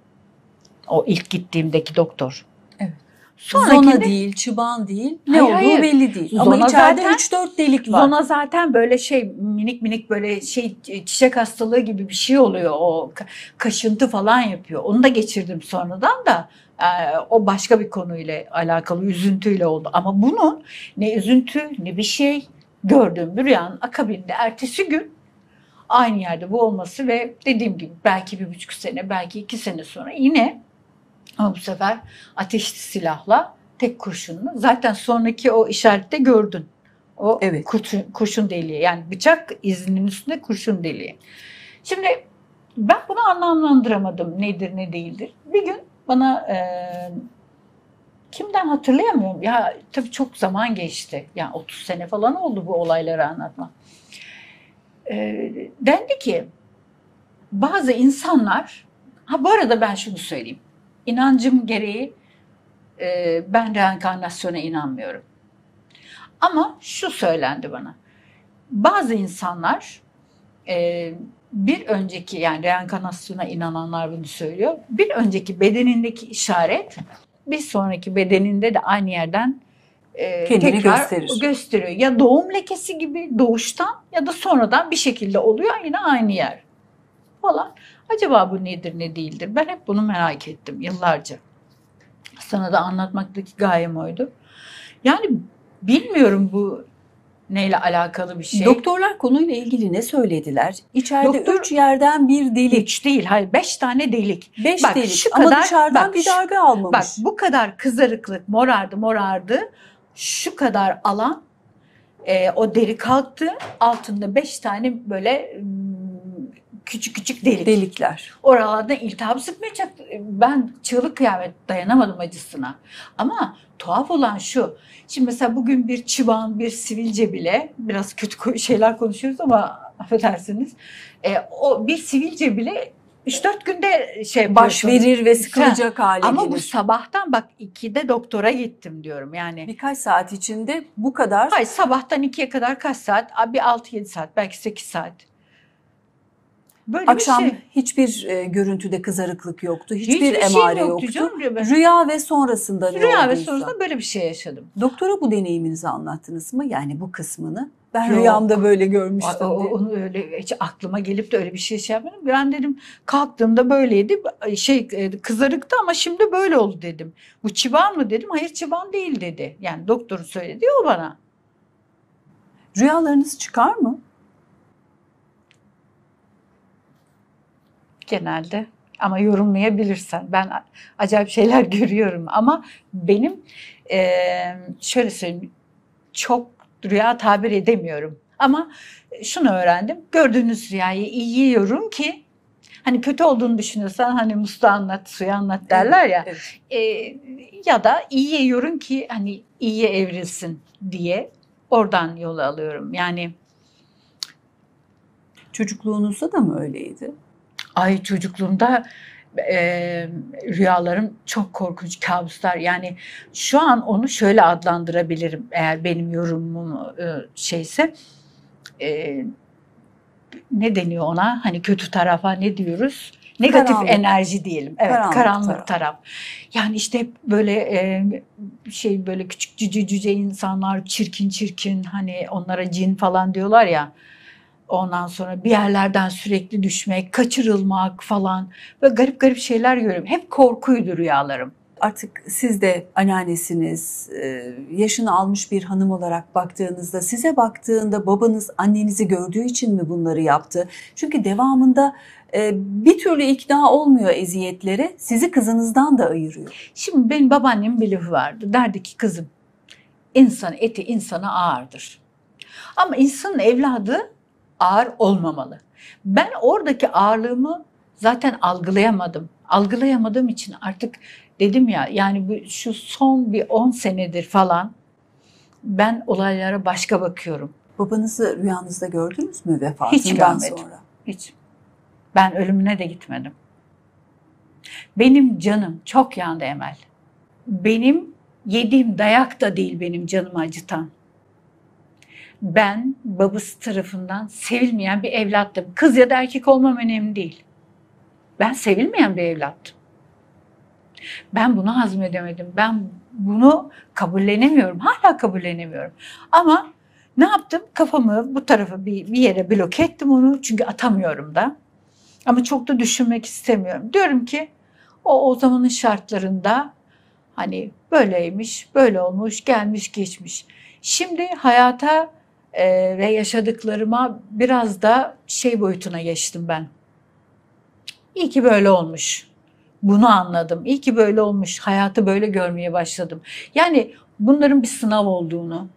Speaker 1: O ilk gittiğimdeki doktor.
Speaker 2: Evet.
Speaker 1: Sonrakinde,
Speaker 2: Zona değil, çıban değil, ne
Speaker 1: Hayır,
Speaker 2: olduğu
Speaker 1: hayır.
Speaker 2: belli değil.
Speaker 1: Zona
Speaker 2: Ama içeride
Speaker 1: zaten-
Speaker 2: 3-4 delik var.
Speaker 1: Zona zaten böyle minik minik böyle çiçek hastalığı gibi bir şey oluyor. O kaşıntı falan yapıyor. Onu da geçirdim sonradan da. O başka bir konuyla alakalı, üzüntüyle oldu. Ama bunun ne üzüntü ne bir şey gördüğüm bir rüyanın akabinde ertesi gün aynı yerde bu olması ve dediğim gibi belki 1,5 sene, belki 2 sene sonra yine, ama bu sefer ateşli silahla tek kurşunlu. Zaten sonraki o işarette gördün. O
Speaker 2: Evet.
Speaker 1: kurşun deliği, yani bıçak izinin üstünde kurşun deliği. Şimdi ben bunu anlamlandıramadım, nedir ne değildir. Bir gün bana kimden hatırlayamıyorum. Ya tabii çok zaman geçti. Yani 30 sene falan oldu bu olayları anlatma. Dendi ki bazı insanlar, bu arada ben şunu söyleyeyim. İnancım gereği ben reenkarnasyona inanmıyorum. Ama şu söylendi bana. Bazı insanlar bir önceki, yani reenkarnasyona inananlar bunu söylüyor. Bir önceki bedenindeki işaret bir sonraki bedeninde de aynı yerden
Speaker 2: Kendini
Speaker 1: tekrar
Speaker 2: gösteriyor.
Speaker 1: Ya doğum lekesi gibi doğuştan ya da sonradan bir şekilde oluyor, yine aynı yer falan. Acaba bu nedir ne değildir? Ben hep bunu merak ettim yıllarca. Sana da anlatmaktaki gayem oydu. Yani bilmiyorum bu neyle alakalı bir şey.
Speaker 2: Doktorlar konuyla ilgili ne söylediler? İçeride
Speaker 1: Doktor-
Speaker 2: 3 yerden bir delik.
Speaker 1: 3 değil, hayır 5 tane delik.
Speaker 2: 5
Speaker 1: Bak,
Speaker 2: delik
Speaker 1: şu
Speaker 2: ama
Speaker 1: kadar-
Speaker 2: dışarıdan
Speaker 1: bak,
Speaker 2: bir
Speaker 1: şu-
Speaker 2: darbe almamış.
Speaker 1: Bak bu kadar kızarıklık, morardı. Şu kadar alan, o deri kalktı. Altında 5 tane böyle küçük küçük
Speaker 2: Delikler.
Speaker 1: Oralarda iltihap sıkmaya çaktı. Ben çığlık kıyamet dayanamadım acısına. Ama tuhaf olan şu. Şimdi mesela bugün bir çıban, bir sivilce bile, biraz kötü şeyler konuşuyoruz ama affedersiniz. O bir sivilce bile 3-4 günde
Speaker 2: Baş
Speaker 1: yapıyorsunuz.
Speaker 2: verir ve sıkılacak hale
Speaker 1: Ama
Speaker 2: gelir.
Speaker 1: bu sabahtan bak 2'de doktora gittim diyorum yani.
Speaker 2: Birkaç saat içinde bu kadar.
Speaker 1: Hayır, sabahtan 2'ye kadar kaç saat? Bir 6-7 saat, belki 8 saat. Böyle
Speaker 2: Akşam
Speaker 1: bir şey.
Speaker 2: hiçbir görüntüde kızarıklık yoktu. Hiçbir
Speaker 1: Hiçbir
Speaker 2: emare
Speaker 1: şeyim
Speaker 2: yoktu.
Speaker 1: canım.
Speaker 2: Rüya ve sonrasında ne
Speaker 1: Rüya ve
Speaker 2: olduysa.
Speaker 1: sonrasında böyle bir şey yaşadım.
Speaker 2: Doktora bu deneyiminizi anlattınız mı? Yani bu kısmını. Ben
Speaker 1: Yok.
Speaker 2: rüyamda böyle görmüştüm diye.
Speaker 1: Onu öyle hiç aklıma gelip de öyle bir şey yapmadım. Ben dedim kalktığımda böyleydi. Kızarıktı ama şimdi böyle oldu dedim. Bu çıban mı dedim. Hayır, çıban değil dedi. Yani doktorun söyledi o bana.
Speaker 2: Rüyalarınız çıkar mı?
Speaker 1: Genelde, ama yorumlayabilirsen. Ben acayip şeyler görüyorum ama benim şöyle söyleyeyim, çok rüya tabir edemiyorum. Ama şunu öğrendim. Gördüğünüz rüyayı iyi yiyorum ki, hani kötü olduğunu düşünüyorsan hani musluğu anlat, suyu anlat derler ya.
Speaker 2: Evet.
Speaker 1: Ya da iyi yiyorum ki hani iyiye evrilsin diye oradan yol alıyorum. Yani
Speaker 2: Çocukluğunuzda da mı öyleydi?
Speaker 1: ay, çocukluğumda rüyalarım çok korkunç kabuslar. Yani şu an onu şöyle adlandırabilirim, eğer benim yorumum şeyse. e, ne deniyor ona? Hani kötü tarafa ne diyoruz? Negatif
Speaker 2: Karanlık.
Speaker 1: enerji diyelim. Evet,
Speaker 2: Karanlık
Speaker 1: karanlık
Speaker 2: taraf.
Speaker 1: taraf. Yani işte hep böyle böyle küçük cüce cüce insanlar, çirkin çirkin, hani onlara cin falan diyorlar ya. Ondan sonra bir yerlerden sürekli düşmek, kaçırılmak falan. Böyle garip garip şeyler görüyorum. Hep korkuydu rüyalarım.
Speaker 2: Artık siz de anneannesiniz, yaşını almış bir hanım olarak baktığınızda, size baktığında babanız annenizi gördüğü için mi bunları yaptı? Çünkü devamında bir türlü ikna olmuyor eziyetlere, sizi kızınızdan da ayırıyor.
Speaker 1: Şimdi benim babaannemin bir lafı vardı. Derdi ki kızım, insan eti insana ağırdır. Ama insanın evladı ağır olmamalı. Ben oradaki ağırlığımı zaten algılayamadım. Algılayamadığım için artık dedim ya, yani şu son bir 10 senedir falan ben olaylara başka bakıyorum.
Speaker 2: Babanızı rüyanızda gördünüz mü
Speaker 1: Hiç
Speaker 2: vefatından
Speaker 1: görmedim.
Speaker 2: sonra?
Speaker 1: Hiç. Ben ölümüne de gitmedim. Benim canım çok yandı Emel. Benim yediğim dayak da değil benim canımı acıtan. Ben babası tarafından sevilmeyen bir evlattım. Kız ya da erkek olmam önemli değil. Ben sevilmeyen bir evlattım. Ben bunu hazmedemedim. Ben bunu kabullenemiyorum. Hala kabullenemiyorum. Ama ne yaptım? Kafamı bu tarafa bir yere bloke ettim onu. Çünkü atamıyorum da. Ama çok da düşünmek istemiyorum. Diyorum ki o zamanın şartlarında hani böyleymiş, böyle olmuş, gelmiş, geçmiş. Şimdi hayata ve yaşadıklarıma biraz da şey boyutuna geçtim ben. İyi ki böyle olmuş. Bunu anladım. İyi ki böyle olmuş. Hayatı böyle görmeye başladım. Yani bunların bir sınav olduğunu,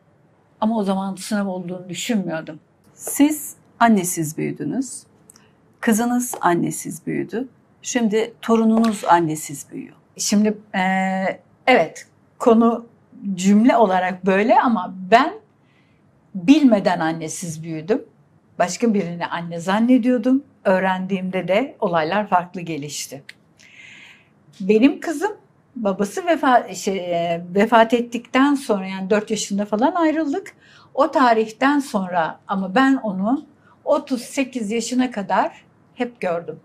Speaker 1: ama o zaman sınav olduğunu düşünmüyordum.
Speaker 2: Siz annesiz büyüdünüz, kızınız annesiz büyüdü, şimdi torununuz annesiz büyüyor.
Speaker 1: Şimdi evet, konu cümle olarak böyle ama ben bilmeden annesiz büyüdüm. Başka birini anne zannediyordum. Öğrendiğimde de olaylar farklı gelişti. Benim kızım babası vefat ettikten sonra, yani 4 yaşında falan ayrıldık. O tarihten sonra ama ben onu 38 yaşına kadar hep gördüm.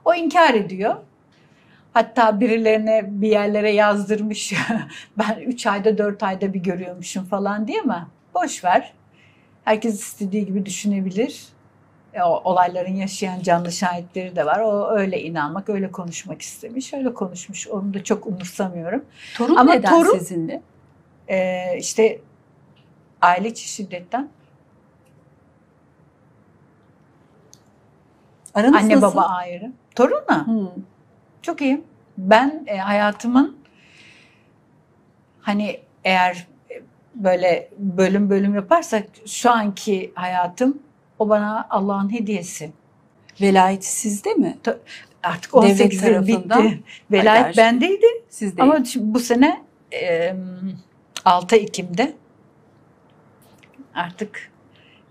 Speaker 1: O inkar ediyor. Hatta birilerine bir yerlere yazdırmış. Ben 3 ayda 4 ayda bir görüyormuşum falan diye, ama boş ver. Herkes istediği gibi düşünebilir. O olayların yaşayan canlı şahitleri de var. O öyle inanmak, öyle konuşmak istemiş. Öyle konuşmuş. Onu da çok umursamıyorum.
Speaker 2: Torun
Speaker 1: Ama
Speaker 2: neden
Speaker 1: torun
Speaker 2: sizinle?
Speaker 1: işte aile içi şiddetten.
Speaker 2: Aranız
Speaker 1: Anne
Speaker 2: nasıl?
Speaker 1: baba ayrı. Torunla çok iyi. Ben hayatımın, hani eğer böyle bölüm bölüm yaparsak, şu anki hayatım o bana Allah'ın hediyesi.
Speaker 2: Velayeti sizde mi?
Speaker 1: Artık
Speaker 2: Devlet
Speaker 1: 18 yıl
Speaker 2: tarafından
Speaker 1: bitti. Velayet bendeydi.
Speaker 2: Sizde.
Speaker 1: Ama şimdi bu sene 6 Ekim'de artık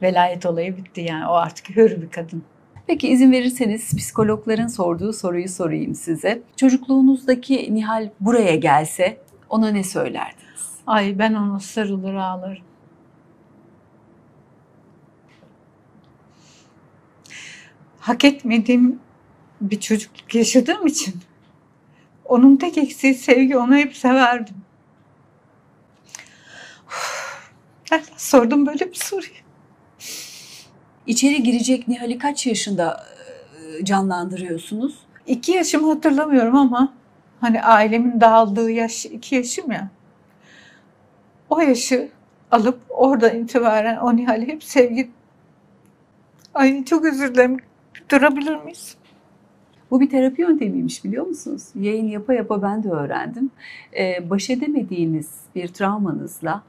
Speaker 1: velayet olayı bitti, yani o artık hür bir kadın.
Speaker 2: Peki izin verirseniz psikologların sorduğu soruyu sorayım size. Çocukluğunuzdaki Nihal buraya gelse ona ne söylerdiniz?
Speaker 1: Ay, ben ona sarılır ağlarım. Hak etmediğim bir çocukluk yaşadığım için onun tek eksiği sevgi, onu hep severdim. Sordum böyle bir soruyu.
Speaker 2: İçeri girecek Nihal'i kaç yaşında canlandırıyorsunuz?
Speaker 1: 2 yaşımı hatırlamıyorum ama hani ailemin dağıldığı yaş 2 yaşım ya. O yaşı alıp oradan itibaren o Nihal'e hep sevgi. Ay, çok özür dilerim. Durabilir miyiz?
Speaker 2: Bu bir terapi yöntemiymiş, biliyor musunuz? Yayın yapa yapa ben de öğrendim. Baş edemediğiniz bir travmanızla,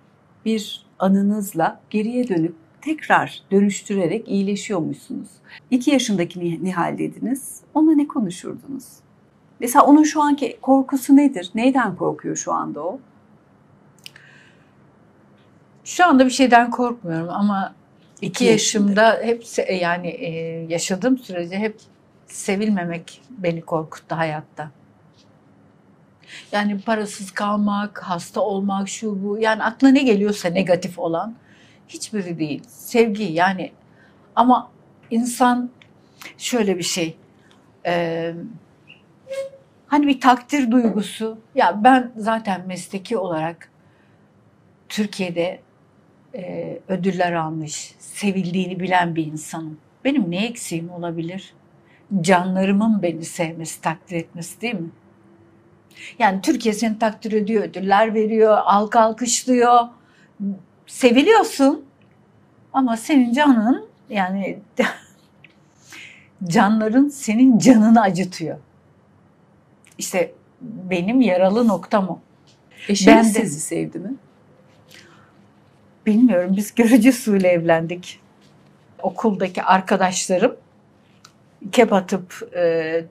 Speaker 2: bir anınızla geriye dönüp tekrar dönüştürerek iyileşiyormuşsunuz. 2 yaşındaki Nihal dediniz. Onunla ne konuşurdunuz? Mesela onun şu anki korkusu nedir? Neyden korkuyor şu anda o?
Speaker 1: Şu anda bir şeyden korkmuyorum ama 2
Speaker 2: yaşında.
Speaker 1: yaşımda hep yaşadığım sürece hep sevilmemek beni korkuttu hayatta. Yani parasız kalmak, hasta olmak, şu bu, yani aklına ne geliyorsa negatif olan hiçbiri değil. Sevgi, yani Ama insan şöyle bir şey, hani bir takdir duygusu. Ya ben zaten mesleki olarak Türkiye'de ödüller almış, sevildiğini bilen bir insanım. Benim ne eksiğim olabilir? Canlarımın beni sevmesi, takdir etmesi değil mi? Yani Türkiye seni takdir ediyor, ödüller veriyor, halk alkışlıyor. Seviliyorsun ama senin canın, yani canların senin canını acıtıyor. İşte benim yaralı noktam o.
Speaker 2: Eşiniz
Speaker 1: Ben de
Speaker 2: sizi sevdi mi?
Speaker 1: bilmiyorum, biz görücü usulü evlendik. Okuldaki arkadaşlarım kep atıp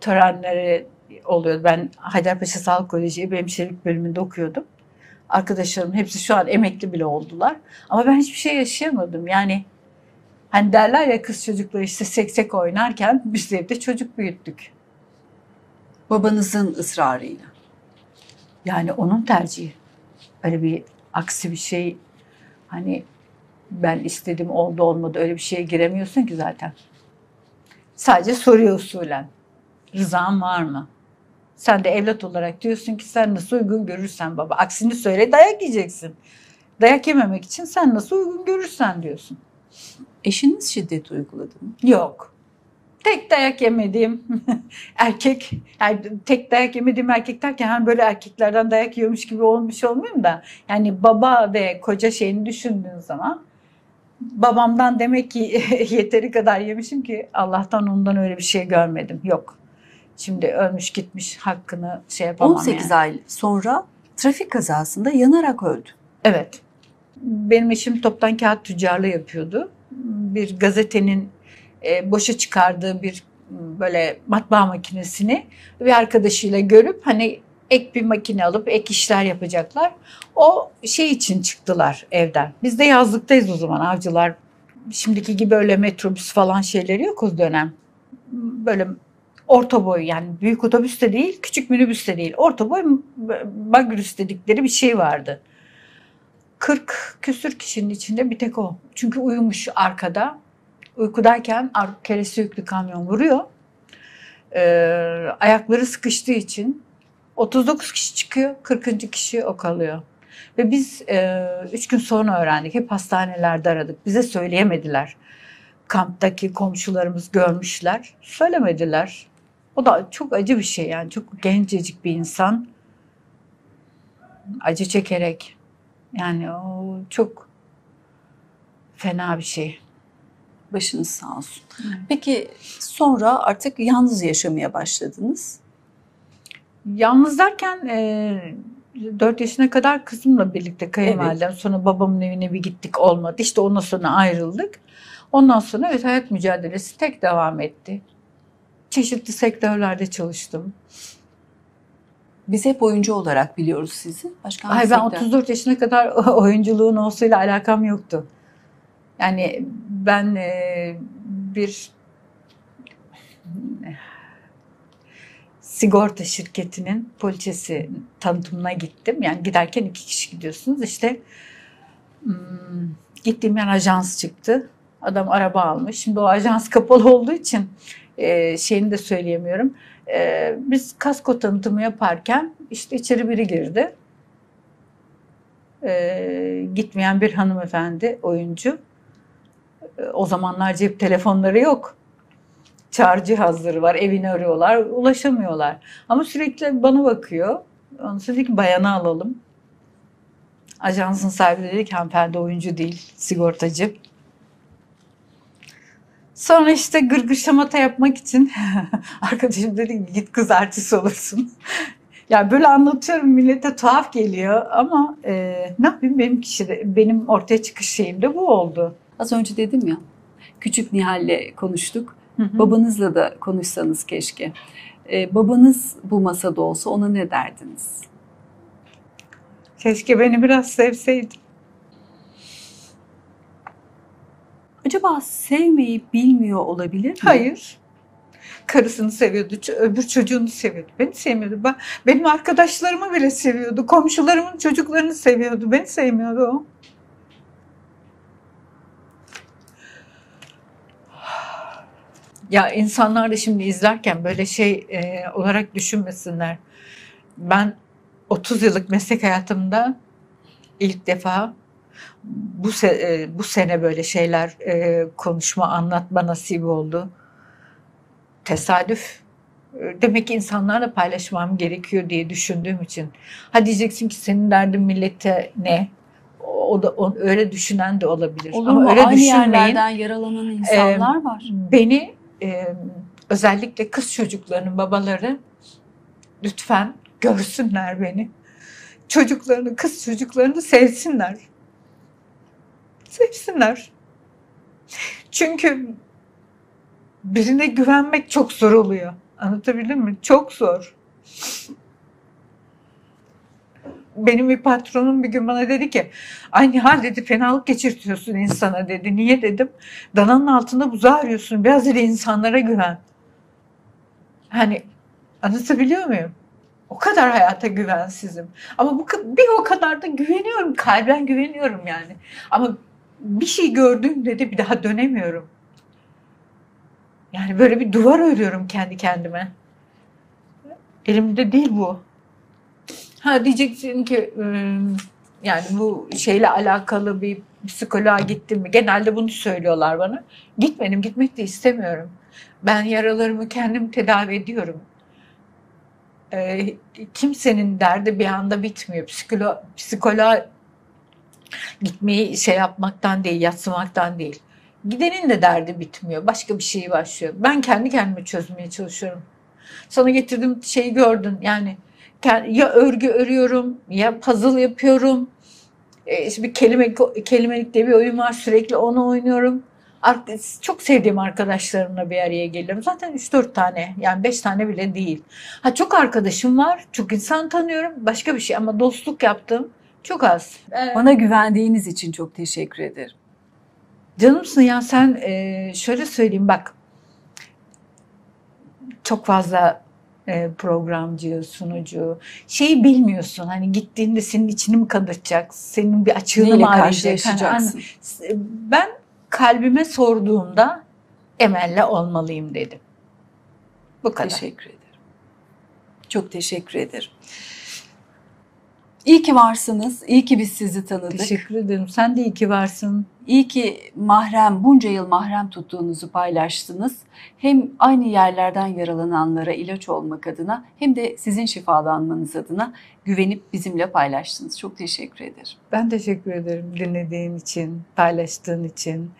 Speaker 1: törenleri oluyordu. Ben Haydarpaşa Sağlık Koleji hemşirelik bölümünde okuyordum. Arkadaşlarım hepsi şu an emekli bile oldular. Ama ben hiçbir şey yaşayamadım. Yani hani derler ya, kız çocukları işte seksek oynarken biz de evde çocuk büyüttük.
Speaker 2: Babanızın ısrarıyla.
Speaker 1: Yani onun tercihi. Öyle bir aksi bir şey, hani ben istedim oldu olmadı, öyle bir şeye giremiyorsun ki zaten. Sadece soruyor usulen. Rızan var mı? Sen de evlat olarak diyorsun ki sen nasıl uygun görürsen baba. Aksini söyle, dayak yiyeceksin. Dayak yememek için sen nasıl uygun görürsen diyorsun.
Speaker 2: Eşiniz şiddet uyguladı mı?
Speaker 1: Yok. Tek dayak yemediğim erkek, yani tek dayak yemediğim erkek derken hani böyle erkeklerden dayak yiyormuş gibi olmuş olmayayım da, yani baba ve koca şeyini düşündüğün zaman babamdan demek ki yeteri kadar yemişim ki Allah'tan ondan öyle bir şey görmedim. Yok. Şimdi ölmüş gitmiş, hakkını şey yapamam
Speaker 2: 18
Speaker 1: yani.
Speaker 2: ay sonra trafik kazasında yanarak öldü.
Speaker 1: Evet. Benim eşim toptan kağıt tüccarlığı yapıyordu. Bir gazetenin boşa çıkardığı bir böyle matbaa makinesini bir arkadaşıyla görüp hani ek bir makine alıp ek işler yapacaklar. O şey için çıktılar evden. Biz de yazlıktayız o zaman, Avcılar. Şimdiki gibi öyle metrobüs falan şeyleri yok o dönem. Böyle orta boy, yani büyük otobüs de değil, küçük minibüs de değil. Orta boy bagrüs dedikleri bir şey vardı. 40 küsür kişinin içinde bir tek o. Çünkü uyumuş arkada. Uykudayken keresi yüklü kamyon vuruyor. Ayakları sıkıştığı için 39 kişi çıkıyor, 40. kişi o kalıyor. Ve biz 3 gün sonra öğrendik. Hep hastanelerde aradık. Bize söyleyemediler. Kamptaki komşularımız görmüşler. Söylemediler. O da çok acı bir şey yani. Çok gencecik bir insan. Acı çekerek. Yani o çok fena bir şey.
Speaker 2: Başınız sağ olsun. Peki sonra artık yalnız yaşamaya başladınız.
Speaker 1: Yalnız derken 4 yaşına kadar kızımla birlikte kayınvalidem.
Speaker 2: Evet.
Speaker 1: Sonra babamın evine bir gittik, olmadı. İşte ondan sonra ayrıldık. Ondan sonra evet, hayat mücadelesi tek devam etti. Çeşitli sektörlerde çalıştım.
Speaker 2: Biz hep oyuncu olarak biliyoruz sizi. Başka hangi
Speaker 1: Hayır, ben
Speaker 2: sektör?
Speaker 1: 34 yaşına kadar oyunculuğun olsuyla alakam yoktu. Yani ben bir sigorta şirketinin poliçesi tanıtımına gittim. Yani giderken 2 kişi gidiyorsunuz. İşte gittiğim yer ajans çıktı. Adam araba almış. Şimdi o ajans kapalı olduğu için şeyini de söyleyemiyorum. Biz kasko tanıtımı yaparken işte içeri biri girdi. Gitmeyen bir hanımefendi, oyuncu. O zamanlar cep telefonları yok. Çağrı cihazları var, evini arıyorlar, ulaşamıyorlar. Ama sürekli bana bakıyor. Onu dedi ki bayanı alalım. Ajansın sahibi dedi ki hanımefendi oyuncu değil, sigortacı. Sonra işte gırgır şamata yapmak için arkadaşım dedi ki git kız artist olursun. Ya böyle anlatıyorum, millete tuhaf geliyor ama ne yapayım, benim ortaya çıkış şeyim de bu oldu.
Speaker 2: Az önce dedim ya, küçük Nihal'le konuştuk.
Speaker 1: Hı hı.
Speaker 2: Babanızla da konuşsanız keşke. Babanız bu masada olsa ona ne derdiniz?
Speaker 1: Keşke beni biraz sevseydi.
Speaker 2: Acaba sevmeyi bilmiyor olabilir mi?
Speaker 1: Hayır. Karısını seviyordu, öbür çocuğunu seviyordu. Beni sevmiyordu. Benim arkadaşlarımı bile seviyordu. Komşularımın çocuklarını seviyordu. Beni sevmiyordu o. Ya insanlar da şimdi izlerken böyle şey olarak düşünmesinler. Ben 30 yıllık meslek hayatımda ilk defa bu sene böyle şeyler konuşma, anlatma nasip oldu. Tesadüf. Demek ki insanlarla paylaşmam gerekiyor diye düşündüğüm için. Ha diyeceksin ki senin derdin millete ne? Öyle düşünen de olabilir.
Speaker 2: Olur
Speaker 1: Ama
Speaker 2: mu?
Speaker 1: öyle
Speaker 2: Aynı
Speaker 1: düşünmeyin.
Speaker 2: yerlerden yaralanan insanlar var.
Speaker 1: Beni özellikle kız çocuklarının babaları lütfen görsünler beni. Çocuklarını, kız çocuklarını sevsinler. Sevsinler. Çünkü birine güvenmek çok zor oluyor. Anlatabildim mi? Çok zor. Benim bir patronum bir gün bana dedi ki, ay Nihal dedi, fenalık geçirtiyorsun insana dedi. Niye dedim? Dananın altında buzağı arıyorsun. Biraz dedi insanlara güven. Hani anlatabiliyor muyum? O kadar hayata güvensizim. Ama bir o kadar da güveniyorum. Kalben güveniyorum yani. Ama bir şey gördüğümde de bir daha dönemiyorum. Yani böyle bir duvar örüyorum kendi kendime. Elimde değil bu. Ha diyeceksin ki yani bu şeyle alakalı bir psikoloğa gittim mi? Genelde bunu söylüyorlar bana. Gitmedim, gitmek de istemiyorum. Ben yaralarımı kendim tedavi ediyorum. Kimsenin derdi bir anda bitmiyor. Psikoloğa gitmeyi şey yapmaktan değil, yatsımaktan değil. Gidenin de derdi bitmiyor. Başka bir şey başlıyor. Ben kendi kendime çözmeye çalışıyorum. Sana getirdiğim şeyi gördün. Yani ya örgü örüyorum, ya puzzle yapıyorum. İşte bir kelimelik diye bir oyun var. Sürekli onu oynuyorum. Çok sevdiğim arkadaşlarımla bir araya geliyorum. Zaten 3-4 tane, yani 5 tane bile değil. Ha çok arkadaşım var, çok insan tanıyorum. Başka bir şey ama dostluk yaptığım çok az.
Speaker 2: Bana güvendiğiniz için çok teşekkür ederim.
Speaker 1: Canımsın ya sen, şöyle söyleyeyim bak. Çok fazla programcı, sunucu şeyi bilmiyorsun. Hani gittiğinde senin içini mi kanatacak, senin bir açığını
Speaker 2: Neyle
Speaker 1: mı arayacak?
Speaker 2: karşılaşacaksın?
Speaker 1: Ben kalbime sorduğumda Emel'le olmalıyım dedim. Bu kadar.
Speaker 2: Teşekkür ederim. Çok teşekkür ederim. İyi ki varsınız. İyi ki biz sizi tanıdık.
Speaker 1: Teşekkür ederim. Sen de iyi ki varsın.
Speaker 2: İyi ki bunca yıl mahrem tuttuğunuzu paylaştınız. Hem aynı yerlerden yaralananlara ilaç olmak adına hem de sizin şifalanmanız adına güvenip bizimle paylaştınız. Çok teşekkür ederim.
Speaker 1: Ben teşekkür ederim dinlediğin için, paylaştığın için.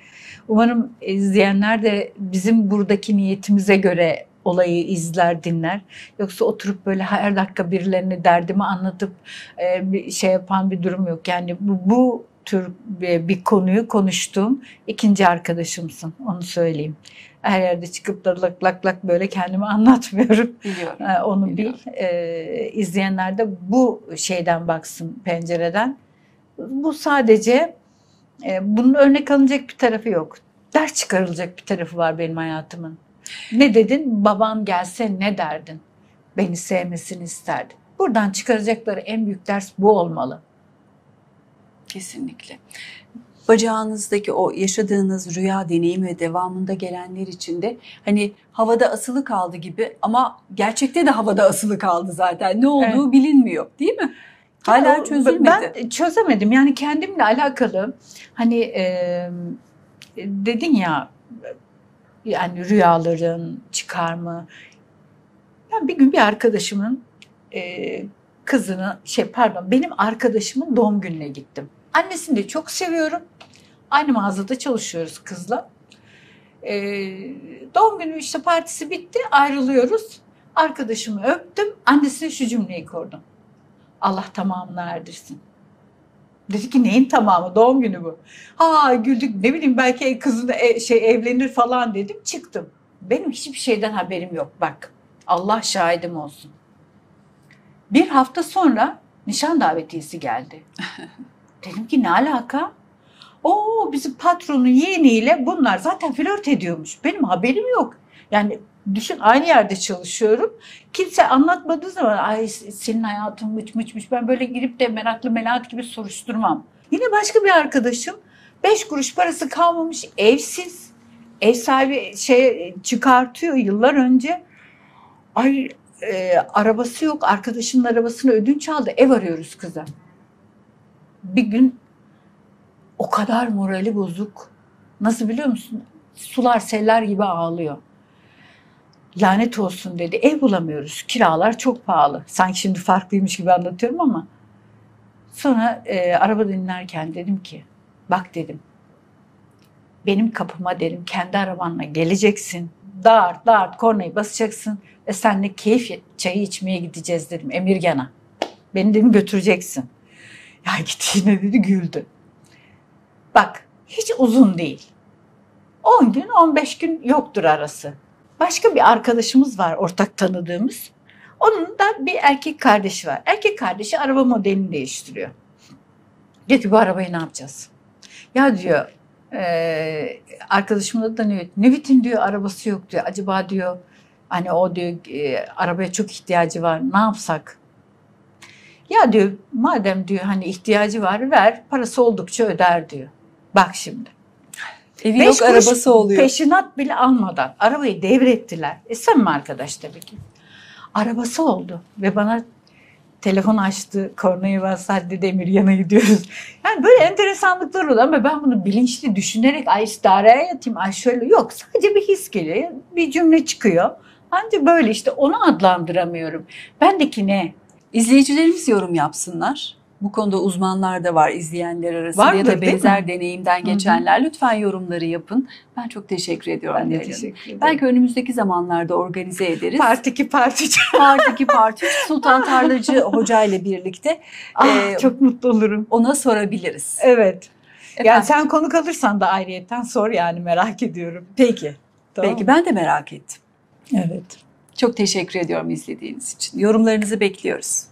Speaker 1: Umarım izleyenler de bizim buradaki niyetimize göre olayı izler, dinler. Yoksa oturup böyle her dakika birilerine derdimi anlatıp bir şey yapan bir durum yok. Yani bu tür bir konuyu konuştuğum ikinci arkadaşımsın. Onu söyleyeyim. Her yerde çıkıp da lak lak böyle kendimi anlatmıyorum.
Speaker 2: Biliyorum.
Speaker 1: Onu
Speaker 2: Biliyorum.
Speaker 1: bil. İzleyenler de bu şeyden baksın, pencereden. Bu sadece bunun örnek alınacak bir tarafı yok. Ders çıkarılacak bir tarafı var benim hayatımın. Ne dedin? Babam gelse ne derdin? Beni sevmesini isterdin. Buradan çıkaracakları en büyük ders bu olmalı.
Speaker 2: Kesinlikle. Bacağınızdaki o yaşadığınız rüya deneyimi ve devamında gelenler için de hani havada asılı kaldı gibi ama gerçekte de havada asılı kaldı zaten. Ne olduğu bilinmiyor, değil mi? Hala çözülmedi.
Speaker 1: Ben çözemedim. Yani kendimle alakalı hani dedin ya, yani rüyaların çıkar mı? Ben bir gün bir arkadaşımın benim arkadaşımın doğum gününe gittim. Annesini de çok seviyorum. Aynı mağazada çalışıyoruz kızla. Doğum günü işte partisi bitti, ayrılıyoruz. Arkadaşımı öptüm. Annesine şu cümleyi kurdum. Allah tamamını erdirsin. Dedi ki neyin tamamı? Doğum günü bu. Ha güldük, ne bileyim belki kızın evlenir falan dedim, çıktım. Benim hiçbir şeyden haberim yok bak. Allah şahidim olsun. Bir hafta sonra nişan davetiyesi geldi. Dedim ki ne alaka? Oo, bizim patronun yeğeniyle bunlar zaten flört ediyormuş. Benim haberim yok. Yani düşün, aynı yerde çalışıyorum. Kimse anlatmadığı zaman ay senin hayatın mıç. Ben böyle girip de meraklı melahat gibi soruşturmam. Yine başka bir arkadaşım 5 kuruş parası kalmamış, evsiz. Ev sahibi çıkartıyor yıllar önce. Ay arabası yok. Arkadaşının arabasını ödünç aldı. Ev arıyoruz kıza. Bir gün o kadar morali bozuk. Nasıl biliyor musun? Sular seller gibi ağlıyor. Lanet olsun dedi. Ev bulamıyoruz. Kiralar çok pahalı. Sanki şimdi farklıymış gibi anlatıyorum ama. Sonra arabada dinlerken dedim ki, bak dedim, benim kapıma dedim kendi arabanla geleceksin. Dağırt dağırt kornayı basacaksın ve seninle keyif çayı içmeye gideceğiz dedim Emirgan'a. Beni dedim götüreceksin. Ya gittiğine dedi güldü. Bak hiç uzun değil. 10 gün 15 gün yoktur arası. Başka bir arkadaşımız var ortak tanıdığımız. Onun da bir erkek kardeşi var. Erkek kardeşi araba modelini değiştiriyor. Diyor ki bu arabayı ne yapacağız? Ya diyor arkadaşımla da Nüvit'in diyor arabası yok diyor. Acaba diyor hani o diyor arabaya çok ihtiyacı var. Ne yapsak? Ya diyor madem diyor hani ihtiyacı var ver parası oldukça öder diyor. Bak şimdi.
Speaker 2: Evi yok arabası oluyor.
Speaker 1: Peşinat bile almadan arabayı devrettiler. Samimi arkadaş tabii ki. Arabası oldu ve bana telefon açtı, kornayı bastı, hadi Demir yana gidiyoruz. Yani böyle enteresanlıklar oluyor ama ben bunu bilinçli düşünerek ay işte araya yatayım, ay şöyle yok. Sadece bir his geliyor, bir cümle çıkıyor. Ancak böyle işte onu adlandıramıyorum. Bendeki ne?
Speaker 2: İzleyicilerimiz yorum yapsınlar. Bu konuda uzmanlar da var izleyenler arasında
Speaker 1: Vardır,
Speaker 2: ya da
Speaker 1: değil
Speaker 2: benzer
Speaker 1: mi?
Speaker 2: deneyimden geçenler. Lütfen yorumları yapın. Ben çok teşekkür ediyorum.
Speaker 1: Ben de
Speaker 2: Neriman.
Speaker 1: teşekkür ederim.
Speaker 2: Belki önümüzdeki zamanlarda organize ederiz.
Speaker 1: Part 2, Part 3.
Speaker 2: Part 2, Part 3 Sultan Tarlacı Hoca ile birlikte
Speaker 1: Çok mutlu olurum.
Speaker 2: ona sorabiliriz.
Speaker 1: Evet. Yani
Speaker 2: Efendim?
Speaker 1: sen konuk alırsan da ayrıyetten sor yani merak ediyorum. Peki. Tamam.
Speaker 2: Belki ben de merak ettim.
Speaker 1: Evet.
Speaker 2: Çok teşekkür ediyorum izlediğiniz için. Yorumlarınızı bekliyoruz.